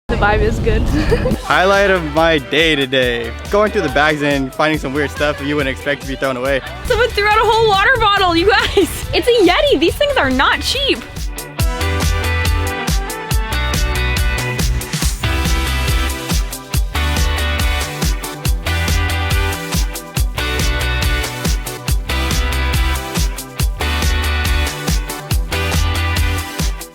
The vibe is good. Highlight of my day today. Going through the bags and finding some weird stuff you wouldn't expect to be thrown away. Someone threw out a whole water bottle, you guys. It's a Yeti. These things are not cheap.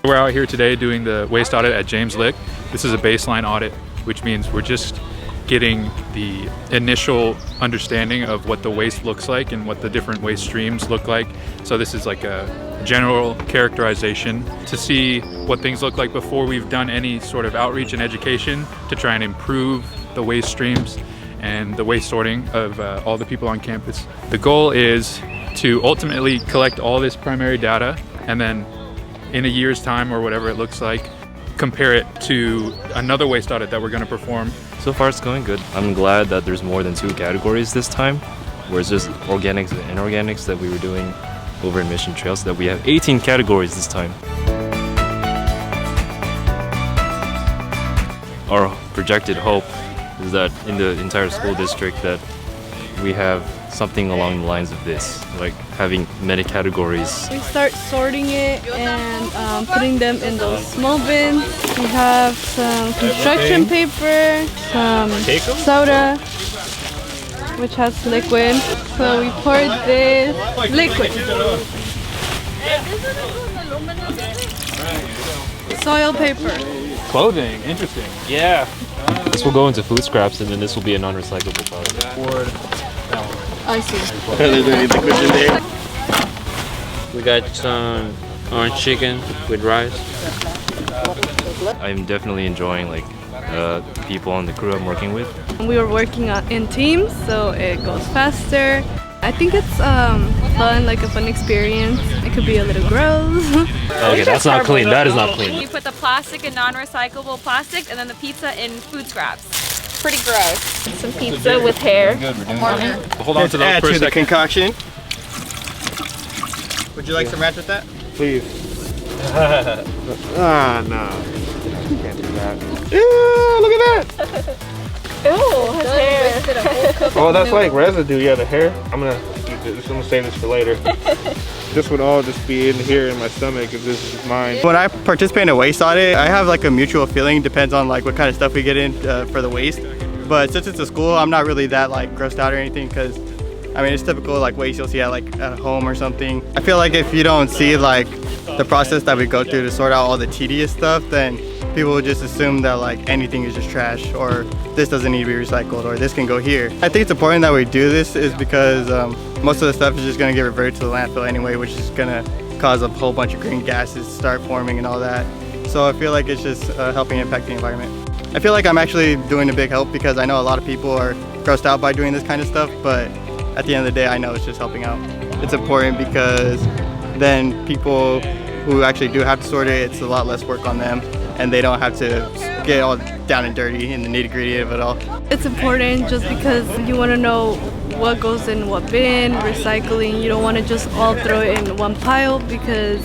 We're out here today doing the waste audit at James Lick. This is a baseline audit, which means we're just getting the initial understanding of what the waste looks like and what the different waste streams look like. So this is like a general characterization to see what things look like before we've done any sort of outreach and education to try and improve the waste streams and the waste sorting of all the people on campus. The goal is to ultimately collect all this primary data and then in a year's time or whatever it looks like, compare it to another waste audit that we're going to perform. So far it's going good. I'm glad that there's more than 2 categories this time, where it's just organics and inorganics that we were doing over in Mission Trail, so that we have 18 categories this time. Our projected hope is that in the entire school district that we have something along the lines of this, like having many categories. We start sorting it and putting them in those small bins. We have some construction paper, some soda, which has liquid. So we poured this liquid. Soil paper. Clothing, interesting. Yeah. This will go into food scraps and then this will be a non-recyclable product. I see. We got some orange chicken with rice. I'm definitely enjoying like the people on the crew I'm working with. We were working in teams, so it goes faster. I think it's fun, like a fun experience. It could be a little gross. Okay, that's not clean. That is not clean. We put the plastic in non-recyclable plastic and then the pizza in food scraps. Pretty gross. Some pizza with hair. Hold on to those Add for a to the second. concoction. Would you like some ranch with that? Please. No. Can't do that. Yeah, look at that. Ooh, his hair. Oh, that's like residue. Yeah, the hair. I'm gonna save this for later. This would all just be in here in my stomach if this is mine. When I participate in a waste audit, I have like a mutual feeling. Depends on like what kind of stuff we get in for the waste. But since it's a school, I'm not really that like grossed out or anything because I mean it's typical like waste you'll see at like at home or something. I feel like if you don't see like the process that we go through to sort out all the tedious stuff, then people will just assume that like anything is just trash or this doesn't need to be recycled or this can go here. I think it's important that we do this is because most of the stuff is just going to get reverted to the landfill anyway, which is going to cause a whole bunch of green gases to start forming and all that. So I feel like it's just helping impact the environment. I feel like I'm actually doing a big help because I know a lot of people are grossed out by doing this kind of stuff, but at the end of the day I know it's just helping out. It's important because then people who actually do have to sort it, it's a lot less work on them and they don't have to get all down and dirty in the nitty-gritty of it all. It's important just because you want to know what goes in what bin, recycling. You don't want to just all throw it in one pile because,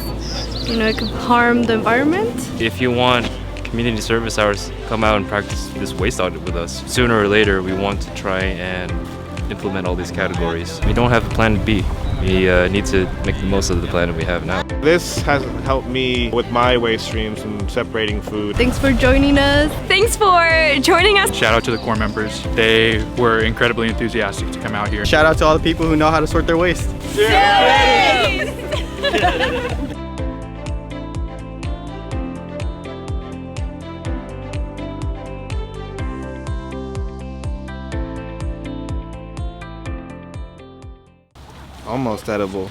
you know, it could harm the environment. If you want community service hours, come out and practice this waste audit with us. Sooner or later, we want to try and implement all these categories. We don't have a plan B. We need to make the most of the plan that we have now. This has helped me with my waste streams and separating food. Thanks for joining us. Thanks for joining us. Shout out to the core members. They were incredibly enthusiastic to come out here. Shout out to all the people who know how to sort their waste. Almost edible.